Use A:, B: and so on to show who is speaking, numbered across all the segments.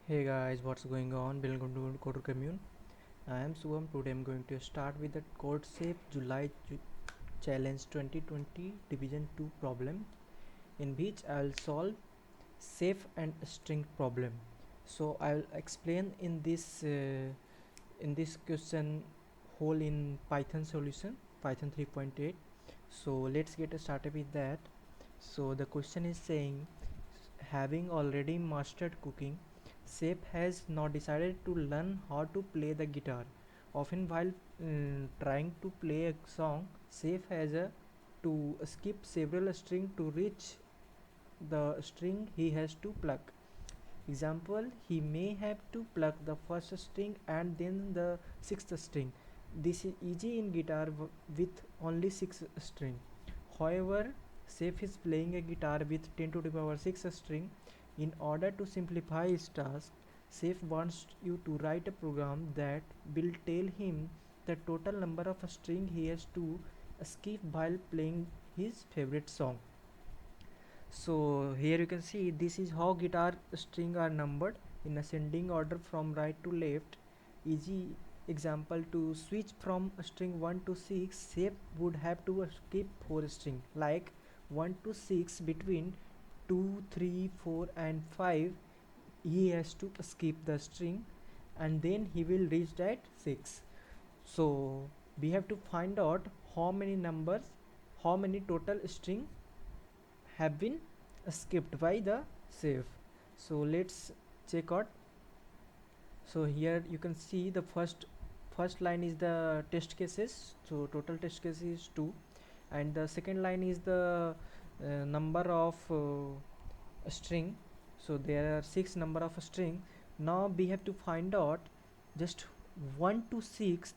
A: Hey guys, what's going on? Welcome to Code Commune. I am Suvam. Today I'm going to start with the Codechef Challenge 2020 Division 2 problem, in which I'll solve safe and string problem. So I'll explain in this question whole in Python solution, Python 3.8. So let's get started with that. So the question is saying, having already mastered cooking, Sep has now decided to learn how to play the guitar. Often, while trying to play a song, Sep has to skip several strings to reach the string he has to pluck. Example, he may have to pluck the first string and then the sixth string. This is easy in guitar with only 6 string. However, Safe is playing a guitar with 10 to the power 6 string. In order to simplify his task, Safe wants you to write a program that will tell him the total number of string he has to skip while playing his favorite song. So here you can see this is how guitar string are numbered in ascending order from right to left. Easy example, to switch from string 1 to 6, Shape would have to skip 4 string like 1 to 6. Between 2, 3, 4 and 5 he has to skip the string, and then he will reach that 6. So we have to find out how many total string have been skipped by the save. So let's check out. So here you can see the first line is the test cases, so total test cases is 2, and the second line is the number of string. So there are 6 number of string. Now we have to find out just 1 to 6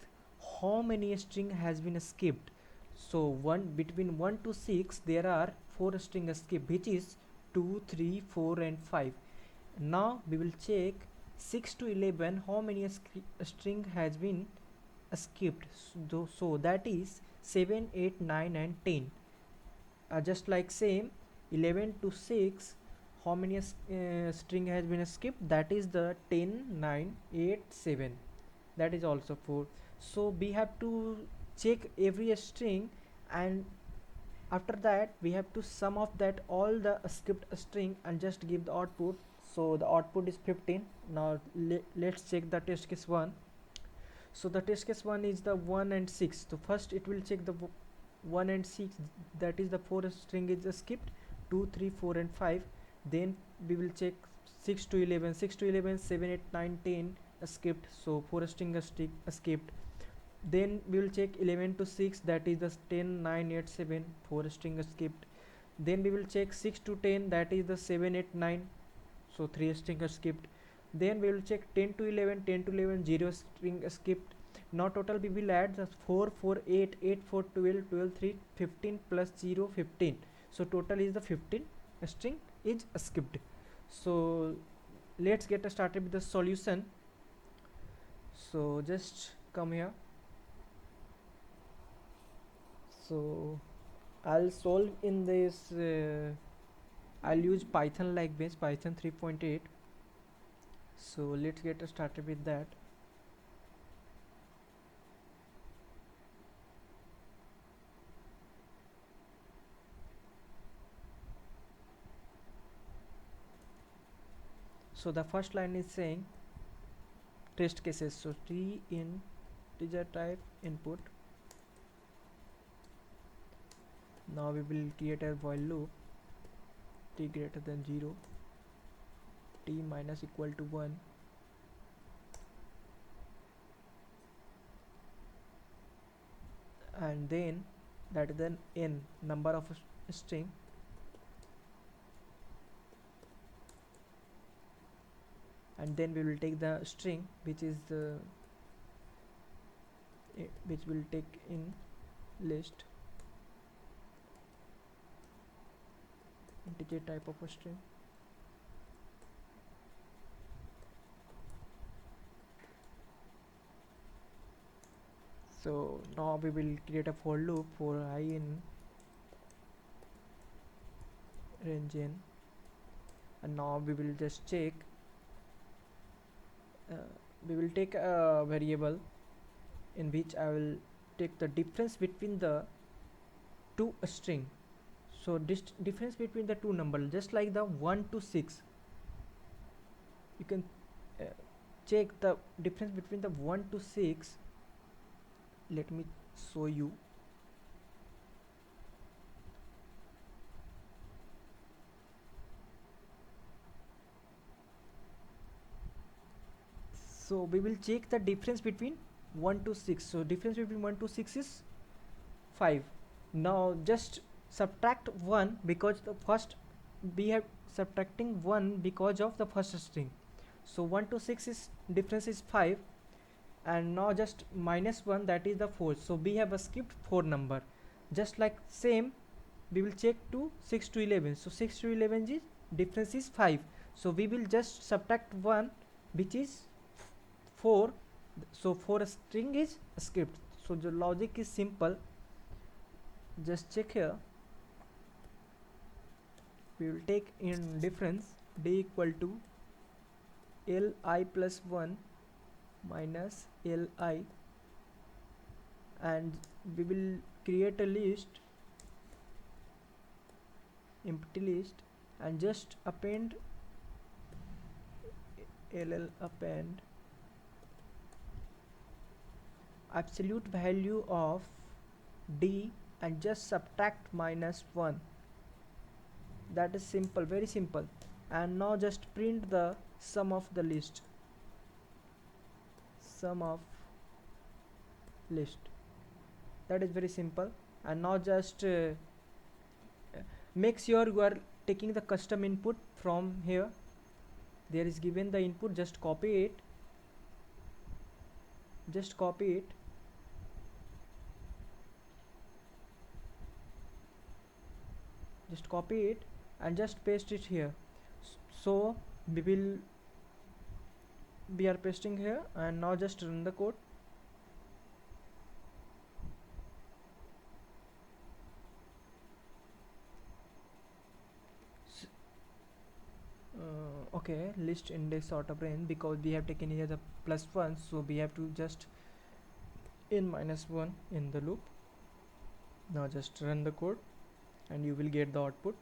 A: how many string has been skipped. So between 1 to 6 there are 4 string skip, which is 2, 3, 4 and 5. Now we will check 6 to 11 how many string has been skipped. So that is 7, 8, 9 and 10. Just like same, 11 to 6 how many string has been skipped, that is the 10, 9, 8, 7. That is also 4. So we have to check every string, and after that we have to sum of that all the skipped string and just give the output. So the output is 15. Now let's check the test case 1. So the test case 1 is the 1 and 6. So first it will check the 1 and 6, that is the 4 string is skipped, 2, 3, 4 and 5. Then we will check 6 to 11, 6 to 11, 7, 8, 9, 10 skipped, so 4 string skipped. Then we will check 11 to 6, that is the 10, 9, 8, 7, 4 string skipped. Then we will check 6 to 10, that is the 7, 8, 9, so 3 string skipped. Then we will check 10 to 11, 10 to 11, 0 string skipped. Now total we will add the 4, 4, 8, 8, 4, 12, 12, 3, 15 plus 0, 15. So total is the 15 string is skipped. So let's get started with the solution. So just come here. So I'll solve in this I'll use Python like base, Python 3.8. So let's get started with that. So the first line is saying test cases. So t integer type input. Now we will create a while loop, t greater than 0, t minus equal to 1, and then that is then n number of string, and then we will take the string which is the which will take in list integer type of a string. So now we will create a for loop for I in range n, and now we will just check uh, we will take a variable in which I will take the difference between the two string. So this difference between the two numbers, just like the 1 to 6, you can uh, check the difference between the 1 to 6. Let me show you. So we will check the difference between 1 to 6. So difference between 1 to 6 is 5. Now just subtract 1, because the first we have subtracting 1 because of the first string. So 1 to 6 is difference is 5, and now just minus 1, that is the 4. So we have skipped 4 number. Just like same, we will check to 6 to 11. So 6 to 11 is difference is 5. So we will just subtract 1, which is 4. So 4 string is skipped. So the logic is simple. Just check here. We will take in difference d equal to li plus 1 minus li, and we will create a list, empty list, and just append append absolute value of d and just subtract minus 1. That is simple, very simple. And now just print the sum of the list, sum of list. That is very simple. And now just make sure you are taking the custom input from here. There is given the input, just copy it, just copy it, just copy it and just paste it here. So we are pasting here, and now just run the code. Okay, list index auto print, because we have taken here the plus 1, so we have to just in minus 1 in the loop. Now just run the code and you will get the output.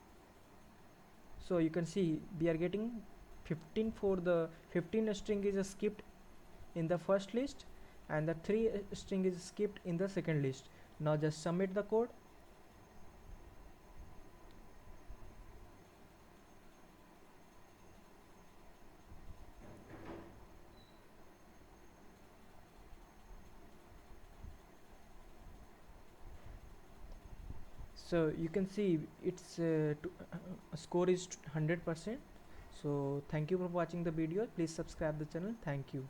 A: So you can see we are getting 15 for the 15 string is skipped in the first list, and the 3 string is skipped in the second list. Now just submit the code. So you can see its score is 100%. So thank you for watching the video. Please subscribe the channel. Thank you.